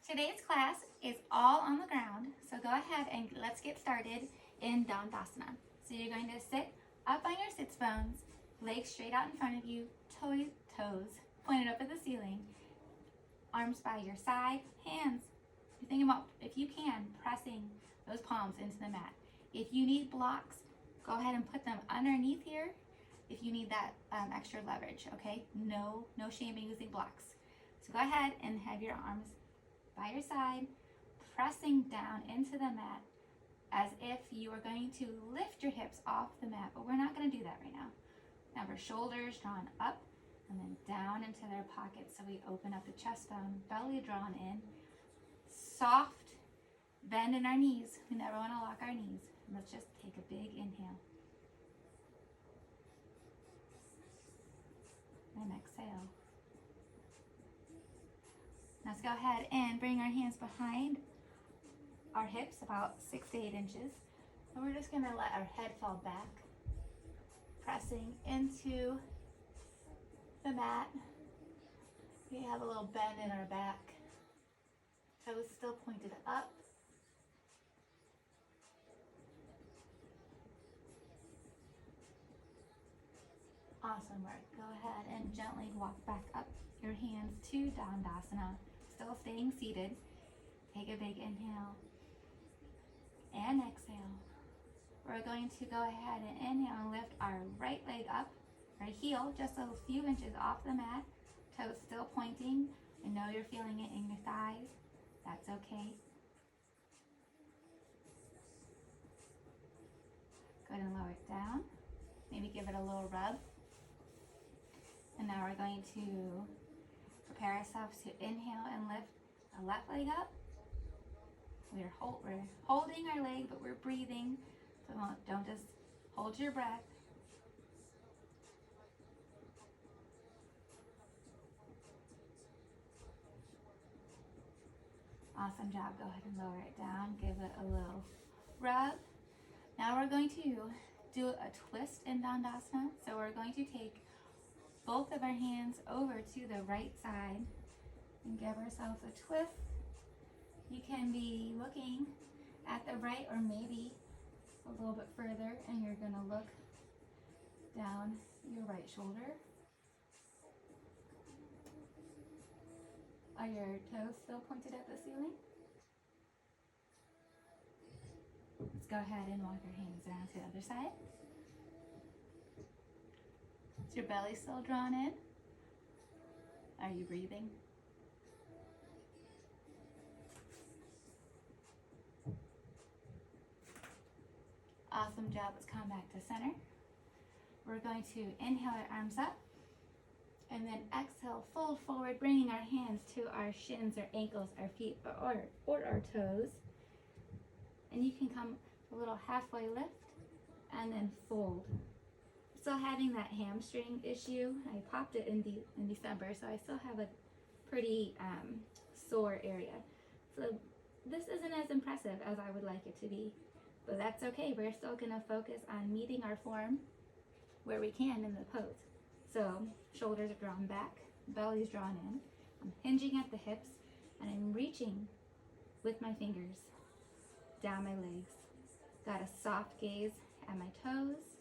Today's class is all on the ground, so go ahead and let's get started in Dandasana. So you're going to sit up on your sits bones, legs straight out in front of you, toes pointed up at the ceiling, arms by your side, hands. You're thinking about, if you can, pressing those palms into the mat. If you need blocks, go ahead and put them underneath here if you need that extra leverage, okay? No shame in using blocks. So go ahead and have your arms by your side, pressing down into the mat as if you are going to lift your hips off the mat, but we're not going to do that right now. Now our shoulders drawn up and then down into their pockets, so we open up the chest bone, belly drawn in, soft bend in our knees. We never want to lock our knees. Let's just take a big inhale and exhale. Let's go ahead and bring our hands behind our hips, about 6 to 8 inches. And we're just going to let our head fall back, pressing into the mat. We have a little bend in our back. Toes still pointed up. Awesome work. Go ahead and gently walk back up your hands to Dandasana. Still staying seated. Take a big inhale and exhale. We're going to go ahead and inhale and lift our right leg up, our heel just a few inches off the mat, toes still pointing. I know you're feeling it in your thighs. That's okay. Go ahead and lower it down. Maybe give it a little rub. And now we're going to prepare ourselves to inhale and lift our left leg up. We're holding our leg, but we're breathing. So don't just hold your breath. Awesome job. Go ahead and lower it down. Give it a little rub. Now we're going to do a twist in Dandasana. So we're going to take both of our hands over to the right side and give ourselves a twist. You can be looking at the right or maybe a little bit further, and you're going to look down your right shoulder. Are your toes still pointed at the ceiling? Let's go ahead and walk your hands around to the other side. Is your belly still drawn in? Are you breathing? Awesome job. Let's come back to center. We're going to inhale our arms up and then exhale, fold forward, bringing our hands to our shins, our ankles, our feet, or our toes. And you can come a little halfway lift and then fold. Still having that hamstring issue. I popped it in December, so I still have a pretty sore area. So this isn't as impressive as I would like it to be, but that's okay. We're still gonna focus on meeting our form where we can in the pose. So shoulders are drawn back, belly's drawn in. I'm hinging at the hips, and I'm reaching with my fingers down my legs. Got a soft gaze at my toes.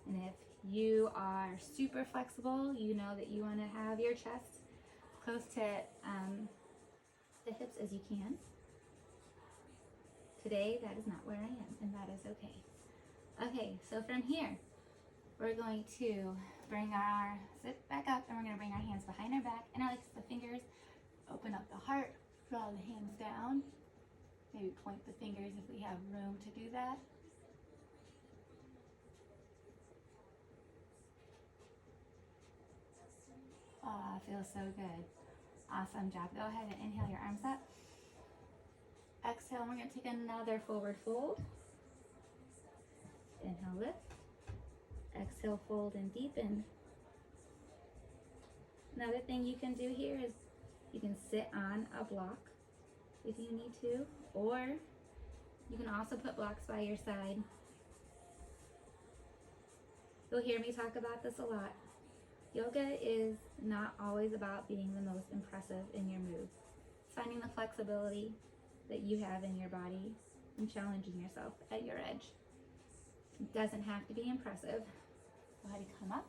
And if you are super flexible, you know that you want to have your chest close to the hips as you can. Today, that is not where I am, and that is okay. Okay, so from here, we're going to sit back up, and we're going to bring our hands behind our back, interlace the fingers, open up the heart, draw the hands down, maybe point the fingers if we have room to do that. Oh, feels so good. Awesome job. Go ahead and inhale your arms up. Exhale, and we're going to take another forward fold. Inhale, lift. Exhale, fold and deepen. Another thing you can do here is you can sit on a block if you need to, or you can also put blocks by your side You'll hear me talk about this a lot. Yoga is not always about being the most impressive in your moves. It's finding the flexibility that you have in your body and challenging yourself at your edge. It doesn't have to be impressive. Go ahead and come up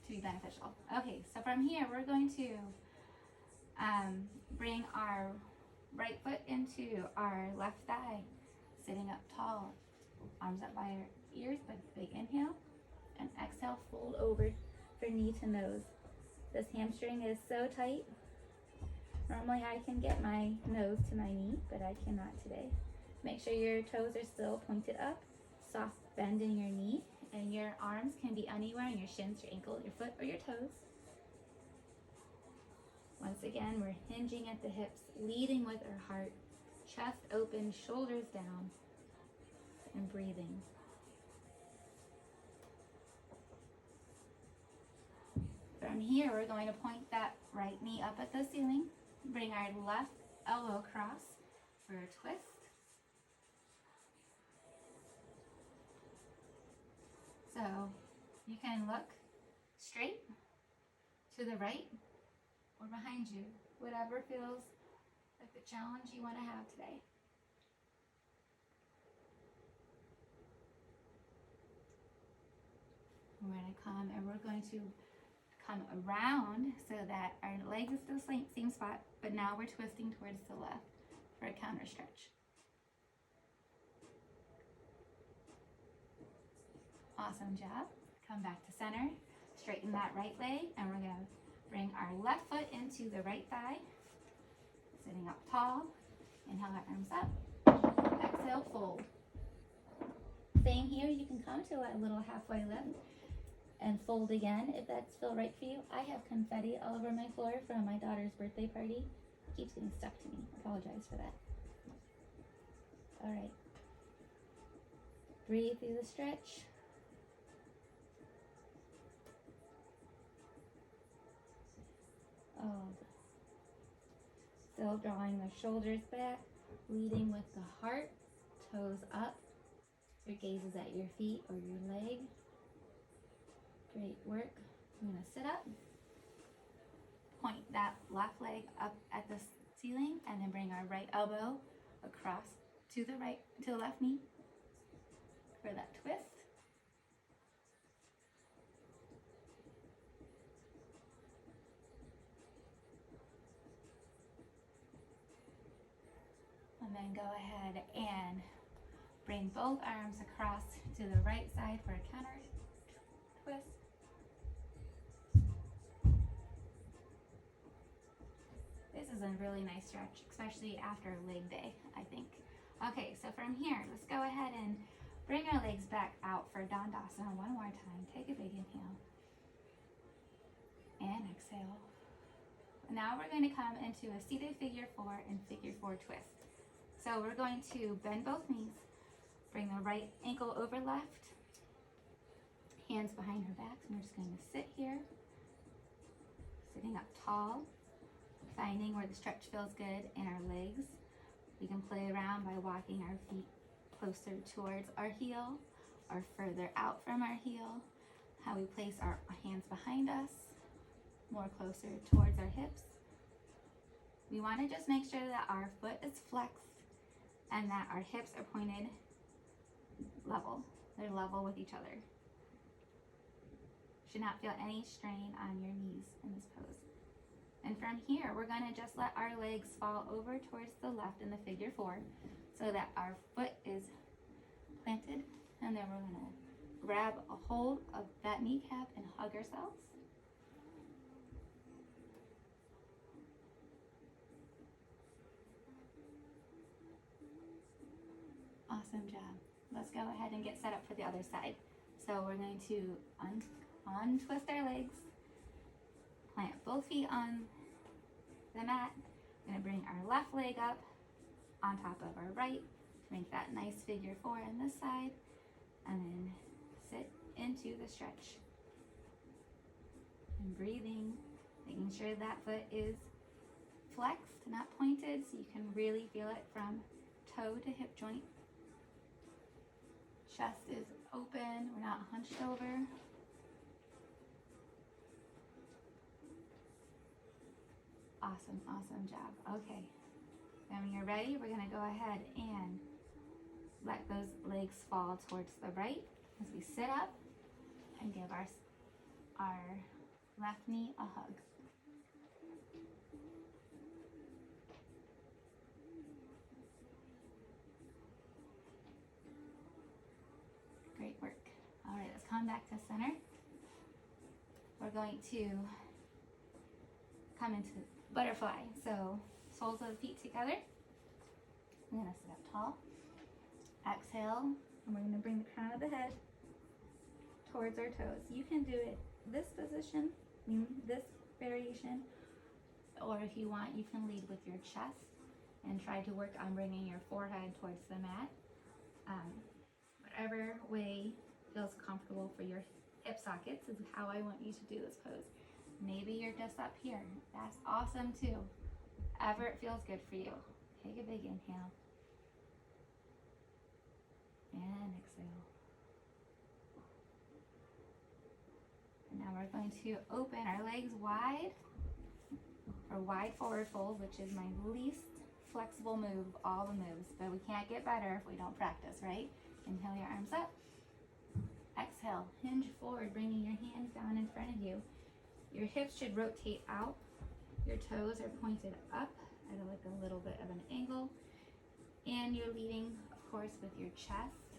to be beneficial. Okay, so from here, we're going to bring our right foot into our left thigh, sitting up tall, arms up by our ears, but big inhale, and exhale, fold over for knee to nose. This hamstring is so tight. Normally I can get my nose to my knee, but I cannot today. Make sure your toes are still pointed up, soft bend in your knee, and your arms can be anywhere on your shins, your ankle, your foot, or your toes. Once again, we're hinging at the hips, leading with our heart, chest open, shoulders down, and breathing. From here, we're going to point that right knee up at the ceiling, bring our left elbow across for a twist. So you can look straight, to the right, or behind you, whatever feels like the challenge you want to have today. We're going to come and we're going to come around so that our leg is still same spot, but now we're twisting towards the left for a counter stretch. Awesome job. Come back to center, straighten that right leg, and we're going to bring our left foot into the right thigh, sitting up tall. Inhale our arms up, exhale, fold. Same here, you can come to a little halfway lift and fold again if that's feel right for you. I have confetti all over my floor from my daughter's birthday party. It keeps getting stuck to me. Apologize for that. All right. Breathe through the stretch. Oh. Still drawing the shoulders back, leading with the heart, toes up. Your gaze is at your feet or your leg. Great work. I'm going to sit up, point that left leg up at the ceiling, and then bring our right elbow across to the left knee for that twist. And then go ahead and bring both arms across to the right side for a counter twist. This is a really nice stretch, especially after leg day, I think. Okay, so from here, let's go ahead and bring our legs back out for Dandasana one more time. Take a big inhale and exhale. Now we're going to come into a seated figure four and figure four twist. So we're going to bend both knees, bring the right ankle over left, hands behind her back. And we're just going to sit here, sitting up tall, finding where the stretch feels good in our legs. We can play around by walking our feet closer towards our heel or further out from our heel. How we place our hands behind us, more closer towards our hips. We want to just make sure that our foot is flexed and that our hips are pointed level. They're level with each other. Should not feel any strain on your knees in this pose. And from here, we're going to just let our legs fall over towards the left in the figure four so that our foot is planted. And then we're going to grab a hold of that kneecap and hug ourselves. Awesome job. Let's go ahead and get set up for the other side. So we're going to untwist our legs, plant both feet on the mat. We're going to bring our left leg up on top of our right to make that nice figure four on this side, and then sit into the stretch. And breathing, making sure that foot is flexed, not pointed, so you can really feel it from toe to hip joint. Chest is open. We're not hunched over. Awesome, awesome job. Okay, then when you're ready, we're gonna go ahead and let those legs fall towards the right as we sit up and give our left knee a hug. Great work. All right, let's come back to center. We're going to come into butterfly. So soles of the feet together. I'm gonna sit up tall. Exhale, and we're gonna bring the crown of the head towards our toes. You can do it this position, this variation, or if you want, you can lead with your chest and try to work on bringing your forehead towards the mat. Whatever way feels comfortable for your hip sockets is how I want you to do this pose. Maybe you're just up here. That's awesome too. Whatever it feels good for you. Take a big inhale. And exhale. And now we're going to open our legs wide, or wide forward fold, which is my least flexible move of all the moves, but we can't get better if we don't practice, right? Inhale your arms up. Exhale, hinge forward, bringing your hands down in front of you. Your hips should rotate out. Your toes are pointed up at like a little bit of an angle. And you're leading, of course, with your chest,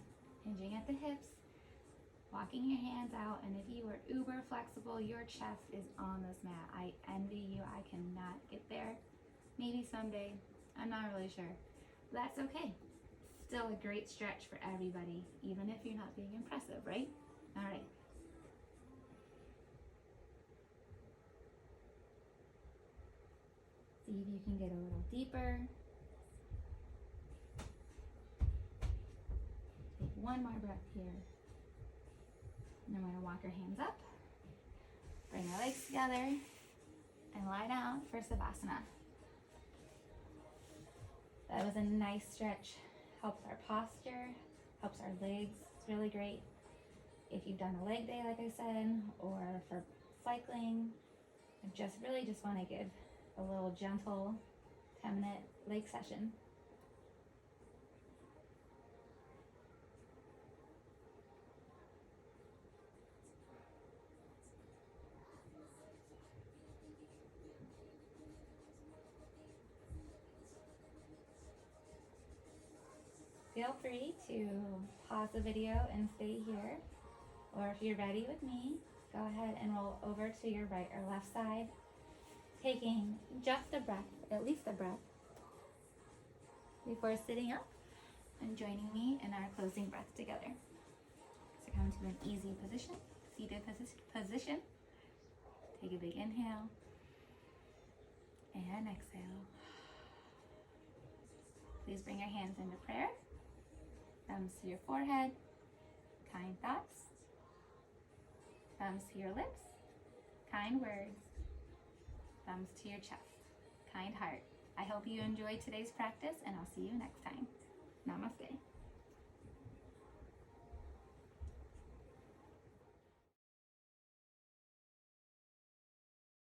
hinging at the hips, walking your hands out. And if you are uber flexible, your chest is on this mat. I envy you. I cannot get there. Maybe someday. I'm not really sure. That's okay. Still a great stretch for everybody, even if you're not being impressive, right? All right. See if you can get a little deeper. Take one more breath here. And then we're gonna walk our hands up, bring our legs together, and lie down for Savasana. That was a nice stretch. Helps our posture, helps our legs. It's really great. If you've done a leg day, like I said, or for cycling, I just want to give a little gentle 10-minute leg session. Feel free to pause the video and stay here, or if you're ready with me, go ahead and roll over to your right or left side, taking just a breath, at least a breath, before sitting up and joining me in our closing breath together. So come to an easy position, seated position. Take a big inhale and exhale. Please bring your hands into prayer. Thumbs to your forehead, kind thoughts. Thumbs to your lips, kind words. Thumbs to your chest, kind heart. I hope you enjoyed today's practice, and I'll see you next time. Namaste.